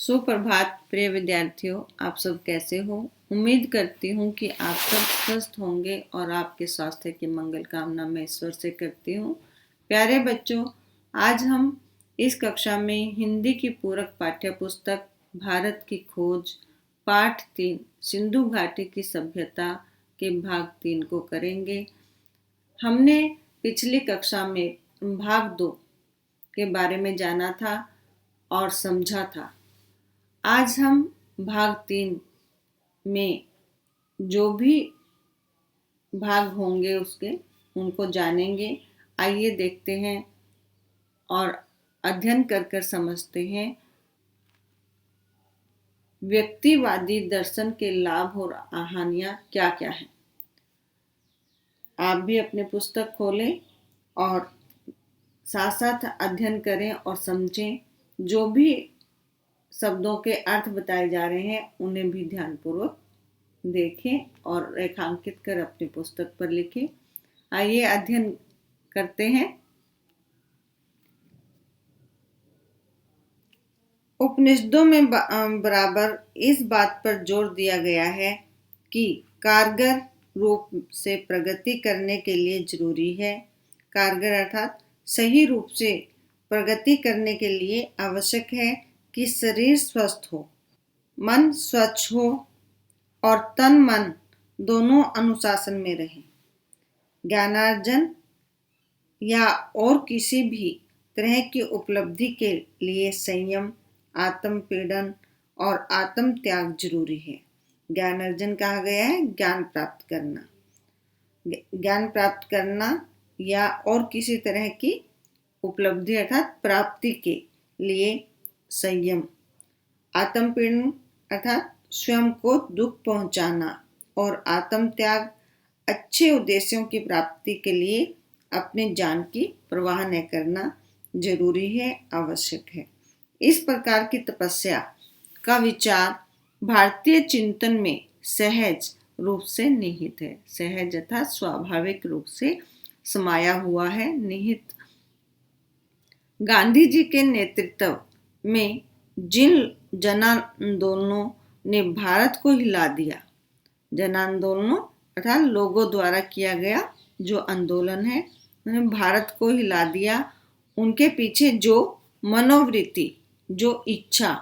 सुप्रभात प्रिय विद्यार्थियों, आप सब कैसे हो। उम्मीद करती हूँ कि आप सब स्वस्थ होंगे और आपके स्वास्थ्य की मंगल कामना मैं ईश्वर से करती हूँ। प्यारे बच्चों, आज हम इस कक्षा में हिंदी की पूरक पाठ्य पुस्तक भारत की खोज पाठ 3 सिंधु घाटी की सभ्यता के भाग 3 को करेंगे। हमने पिछली कक्षा में भाग 2 के बारे में जाना था और समझा था। आज हम भाग 3 में जो भी भाग होंगे उनको जानेंगे। आइए देखते हैं और अध्ययन कर समझते हैं व्यक्तिवादी दर्शन के लाभ और हानियां क्या क्या हैं। आप भी अपने पुस्तक खोलें और साथ साथ अध्ययन करें और समझें। जो भी शब्दों के अर्थ बताए जा रहे हैं उन्हें भी ध्यानपूर्वक देखें और रेखांकित कर अपनी पुस्तक पर लिखें। आइए अध्ययन करते हैं। उपनिषदों में बराबर इस बात पर जोर दिया गया है कि कारगर रूप से प्रगति करने के लिए जरूरी है। कारगर अर्थात सही रूप से प्रगति करने के लिए आवश्यक है कि शरीर स्वस्थ हो, मन स्वच्छ हो और तन मन दोनों अनुशासन में रहें। ज्ञानार्जन या और किसी भी तरह की उपलब्धि के लिए संयम, आत्म पीड़न और आत्म त्याग जरूरी है। ज्ञानार्जन कहा गया है ज्ञान प्राप्त करना। ज्ञान प्राप्त करना या और किसी तरह की उपलब्धि अर्थात प्राप्ति के लिए संयम। आत्म पीड़न अर्थात स्वयं को दुख पहुंचाना और आत्म त्याग अच्छे उद्देश्यों की प्राप्ति के लिए अपनी जान की परवाह न करना जरूरी है, आवश्यक है। इस प्रकार की तपस्या का विचार भारतीय चिंतन में सहज रूप से निहित है। सहज अर्थात स्वाभाविक रूप से समाया हुआ है, निहित। गांधी जी के नेतृत्व में जिन जनांदोलनों ने भारत को हिला दिया, जनांदोलनों अर्थात लोगों द्वारा किया गया जो आंदोलन है उन्होंने भारत को हिला दिया। उनके पीछे जो मनोवृत्ति, जो इच्छा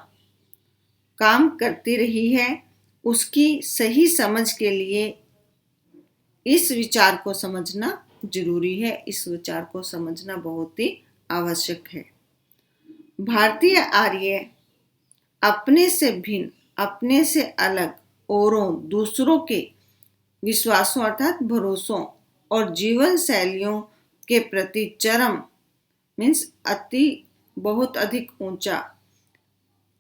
काम करती रही है, उसकी सही समझ के लिए इस विचार को समझना जरूरी है। इस विचार को समझना बहुत ही आवश्यक है। भारतीय आर्य अपने से भिन्न, अपने से अलग औरों दूसरों के विश्वासों अर्थात भरोसों और जीवन शैलियों के प्रति चरम अति बहुत अधिक ऊंचा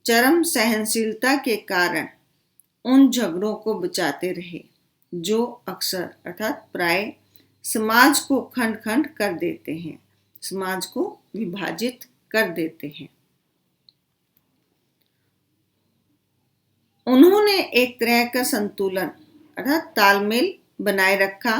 चरम सहनशीलता के कारण उन झगड़ों को बचाते रहे जो अक्सर अर्थात प्राय समाज को खंड खंड कर देते हैं, समाज को विभाजित कर देते हैं। उन्होंने एक तरह का संतुलन अर्थात तालमेल बनाए रखा।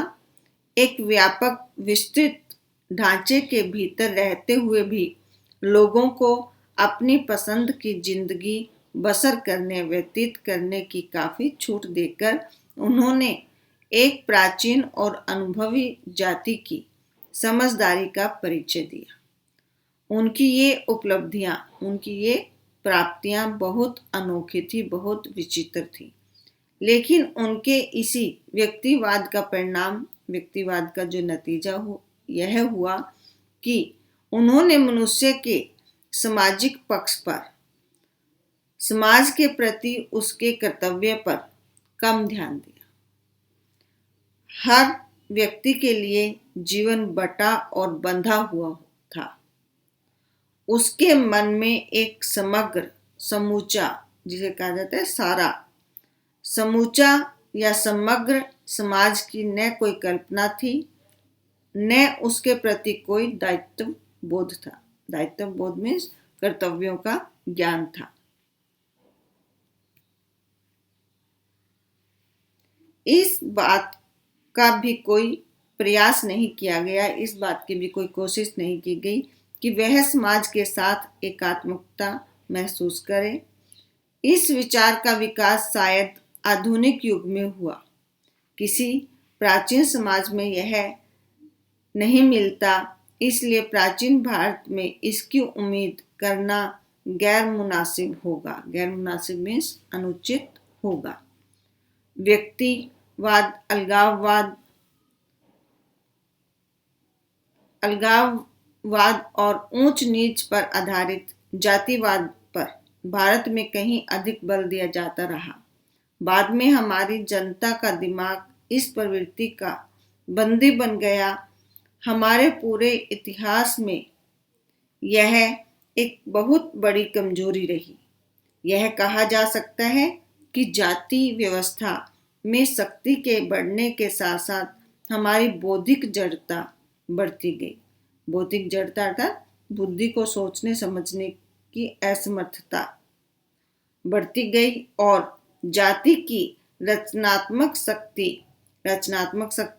एक व्यापक विस्तृत ढांचे के भीतर रहते हुए भी लोगों को अपनी पसंद की जिंदगी बसर करने, व्यतीत करने की काफी छूट देकर उन्होंने एक प्राचीन और अनुभवी जाति की समझदारी का परिचय दिया। उनकी ये उपलब्धियां, उनकी ये प्राप्तियां बहुत अनोखी थी, बहुत विचित्र थी। लेकिन उनके इसी व्यक्तिवाद का परिणाम, व्यक्तिवाद का जो नतीजा यह हुआ कि उन्होंने मनुष्य के सामाजिक पक्ष पर, समाज के प्रति उसके कर्तव्य पर कम ध्यान दिया। हर व्यक्ति के लिए जीवन बटा और बंधा हुआ था। उसके मन में एक समग्र, समूचा, जिसे कहा जाता है सारा, समूचा या समग्र समाज की न कोई कल्पना थी, न उसके प्रति कोई दायित्व बोध था। दायित्व बोध में कर्तव्यों का ज्ञान था। इस बात का भी कोई प्रयास नहीं किया गया, इस बात की भी कोई कोशिश नहीं की गई कि वह समाज के साथ एकात्मकता महसूस करे, इस विचार का विकास शायद आधुनिक युग में हुआ। किसी प्राचीन समाज में यह नहीं मिलता, इसलिए प्राचीन भारत में इसकी उम्मीद करना गैर मुनासिब होगा। गैर मुनासिब मीन्स अनुचित होगा। व्यक्तिवाद, अलगाववाद और ऊंच नीच पर आधारित जातिवाद पर भारत में कहीं अधिक बल दिया जाता रहा। बाद में हमारी जनता का दिमाग इस प्रवृत्ति का बंदी बन गया। हमारे पूरे इतिहास में यह एक बहुत बड़ी कमजोरी रही। यह कहा जा सकता है कि जाति व्यवस्था में शक्ति के बढ़ने के साथ साथ हमारी बौद्धिक जड़ता बढ़ती गई। बौद्धिक जड़ता अर्थात बुद्धि को सोचने समझने की असमर्थता बढ़ती गई और जाति की रचनात्मक शक्ति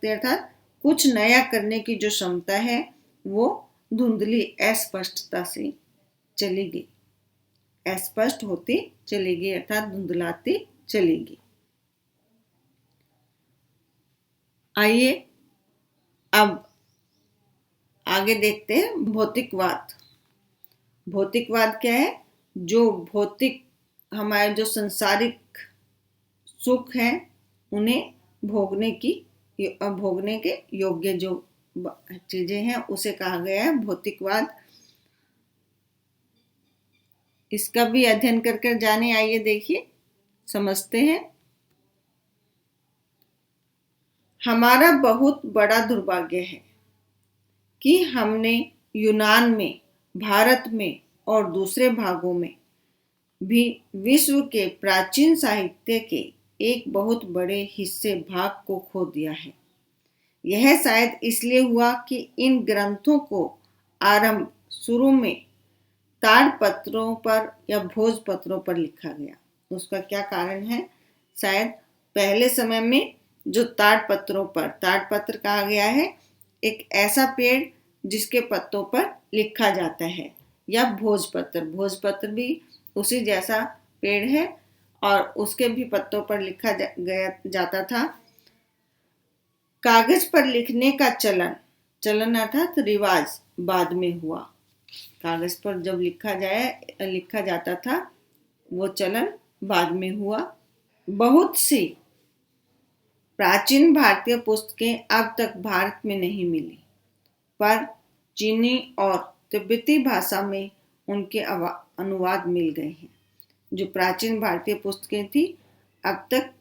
अर्थात कुछ नया करने की जो क्षमता है वो धुंधली अस्पष्टता से चली गई, अस्पष्ट होती चली गई अर्थात धुंधलाती चली गई। आइए अब आगे देखते हैं भौतिकवाद। भौतिकवाद क्या है? जो भौतिक हमारे जो संसारिक सुख है उन्हें भोगने के योग्य जो चीजें हैं उसे कहा गया है भौतिकवाद। इसका भी अध्ययन कर जाने, आइए देखिए समझते हैं। हमारा बहुत बड़ा दुर्भाग्य है कि हमने यूनान में, भारत में और दूसरे भागों में भी विश्व के प्राचीन साहित्य के एक बहुत बड़े हिस्से भाग को खो दिया है। यह शायद इसलिए हुआ कि इन ग्रंथों को आरंभ शुरू में ताड़पत्रों पर या भोजपत्रों पर लिखा गया। उसका क्या कारण है? शायद पहले समय में जो ताड़पत्र कहा गया है एक ऐसा पेड़ जिसके पत्तों पर लिखा जाता है, या भोजपत्र भी उसी जैसा पेड़ है और उसके भी पत्तों पर लिखा जाता था। कागज पर लिखने का चलन अर्थात रिवाज बाद में हुआ। कागज पर जब लिखा जाता था वो चलन बाद में हुआ। बहुत सी प्राचीन भारतीय पुस्तकें अब तक भारत में नहीं मिली, पर चीनी और तिब्बती भाषा में उनके अनुवाद मिल गए हैं। जो प्राचीन भारतीय पुस्तकें थी अब तक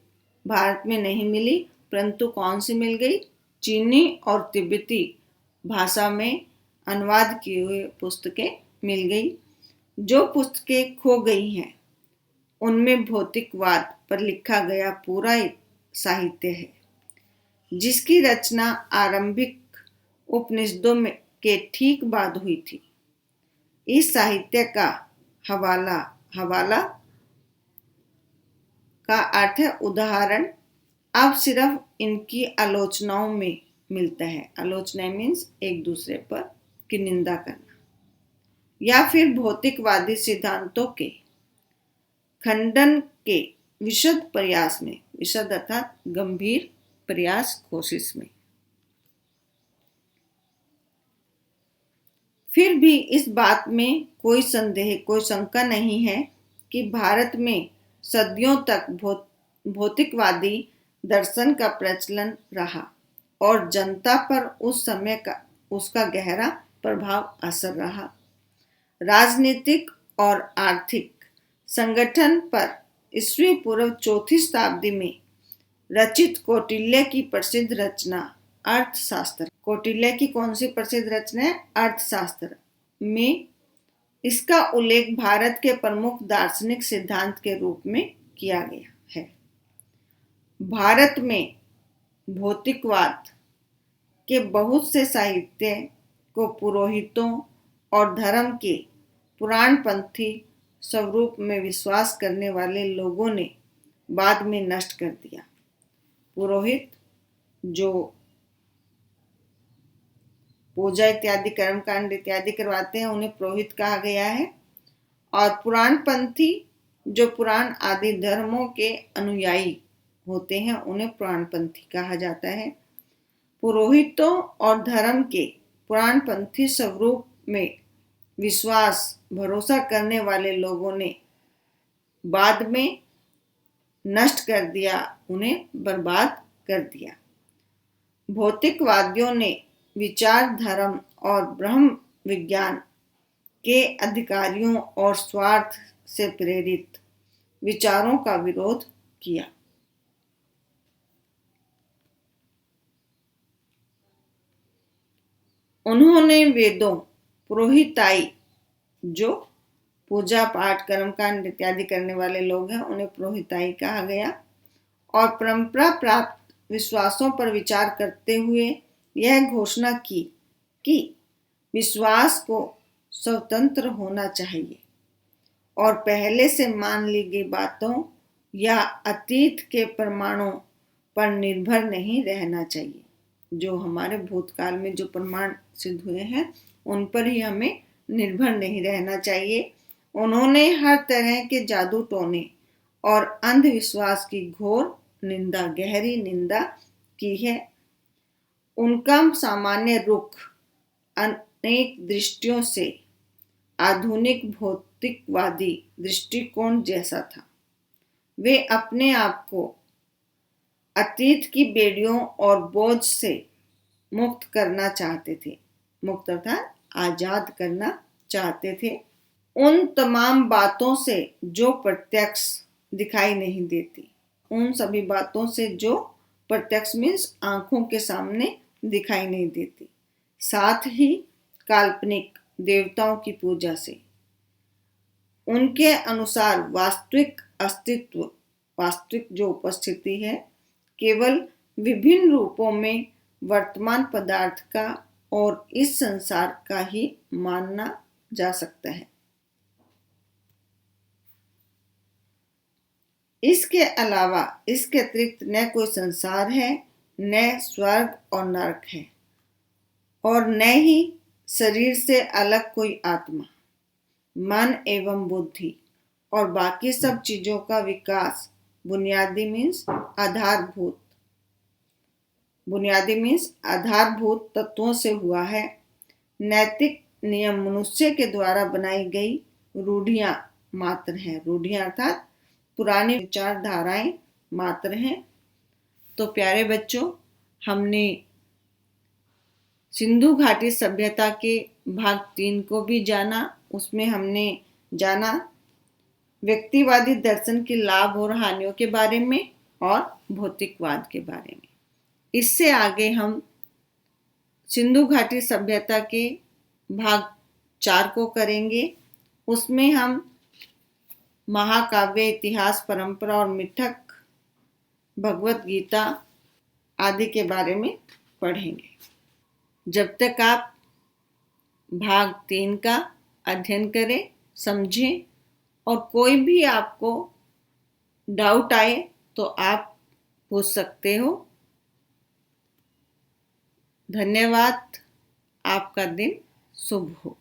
भारत में नहीं मिली, परंतु कौन सी मिल गई? चीनी और तिब्बती भाषा में अनुवाद किए हुए पुस्तकें मिल गई। जो पुस्तकें खो गई हैं उनमें भौतिकवाद पर लिखा गया पूरा साहित्य है, जिसकी रचना आरंभिक उपनिषदों के ठीक बाद हुई थी। इस साहित्य का हवाला का अर्थ है उदाहरण, अब सिर्फ इनकी आलोचनाओं में मिलता है। आलोचना मीन्स एक दूसरे पर की निंदा करना, या फिर भौतिकवादी सिद्धांतों के खंडन के विशद प्रयास में, विशद अर्थात गंभीर प्रयास कोशिश में। फिर भी इस बात में कोई शंका नहीं है कि भारत में सदियों तक भौतिकवादी दर्शन का प्रचलन रहा और जनता पर उस समय का उसका गहरा प्रभाव असर रहा। राजनीतिक और आर्थिक संगठन पर ईस्वी पूर्व 4वीं शताब्दी में रचित कौटिल्य की प्रसिद्ध रचना अर्थशास्त्र। कौटिल्य की कौन सी प्रसिद्ध रचना है? अर्थशास्त्र में इसका उल्लेख भारत के प्रमुख दार्शनिक सिद्धांत के रूप में किया गया है। भारत में भौतिकवाद के बहुत से साहित्य को पुरोहितों और धर्म के पुराणपंथी स्वरूप में विश्वास करने वाले लोगों ने बाद में नष्ट कर दिया। पुरोहित जो पूजा इत्यादि कर्मकांड इत्यादि करवाते हैं उन्हें पुरोहित कहा गया है, और पुराणपंथी जो पुराण आदि धर्मों के अनुयायी होते हैं उन्हें पुराणपंथी कहा जाता है। पुरोहितों और धर्म के पुराणपंथी स्वरूप में विश्वास भरोसा करने वाले लोगों ने बाद में नष्ट कर दिया, उन्हें बर्बाद कर दिया। भौतिकवादियों ने विचार धर्म और ब्रह्म विज्ञान के अधिकारियों और स्वार्थ से प्रेरित विचारों का विरोध किया। उन्होंने वेदों, पुरोहिताई, जो पूजा पाठ कर्मकांड इत्यादि करने वाले लोग हैं उन्हें पुरोहिताई कहा गया, और परंपरा प्राप्त विश्वासों पर विचार करते हुए यह घोषणा की कि विश्वास को स्वतंत्र होना चाहिए और पहले से मान ली गई बातों या अतीत के प्रमाणों पर निर्भर नहीं रहना चाहिए। जो हमारे भूतकाल में जो प्रमाण सिद्ध हुए हैं उन पर ही हमें निर्भर नहीं रहना चाहिए। उन्होंने हर तरह के जादू टोने और अंधविश्वास की घोर निंदा, गहरी निंदा की है। उनका सामान्य रुख अनेक दृष्टियों से आधुनिक भौतिकवादी दृष्टिकोण जैसा था। वे अपने आप को अतीत की बेड़ियों और बोझ से मुक्त करना चाहते थे, मुक्त अर्थात आजाद करना चाहते थे उन तमाम बातों से जो प्रत्यक्ष दिखाई नहीं देती, उन सभी बातों से जो प्रत्यक्ष मीन्स आंखों के सामने दिखाई नहीं देती, साथ ही काल्पनिक देवताओं की पूजा से। उनके अनुसार वास्तविक अस्तित्व, वास्तविक जो उपस्थिति है, केवल विभिन्न रूपों में वर्तमान पदार्थ का और इस संसार का ही मानना जा सकता है। इसके अलावा, इसके अतिरिक्त न कोई संसार है, न स्वर्ग और नरक है, और न ही शरीर से अलग कोई आत्मा, मन एवं बुद्धि और बाकी सब चीजों का विकास बुनियादी मीन्स आधारभूत तत्वों से हुआ है। नैतिक नियम मनुष्य के द्वारा बनाई गई रूढ़ियां मात्र हैं। रूढ़ियां अर्थात पुरानी विचारधाराएं मात्र हैं। तो प्यारे बच्चों, हमने सिंधु घाटी सभ्यता के भाग 3 को भी जाना। उसमें हमने जाना व्यक्तिवादी दर्शन के लाभ और हानियों के बारे में और भौतिकवाद के बारे में। इससे आगे हम सिंधु घाटी सभ्यता के भाग 4 को करेंगे। उसमें हम महाकाव्य, इतिहास, परंपरा और मिथक, भगवत गीता आदि के बारे में पढ़ेंगे। जब तक आप भाग 3 का अध्ययन करें, समझें और कोई भी आपको डाउट आए तो आप पूछ सकते हो। धन्यवाद। आपका दिन शुभ हो।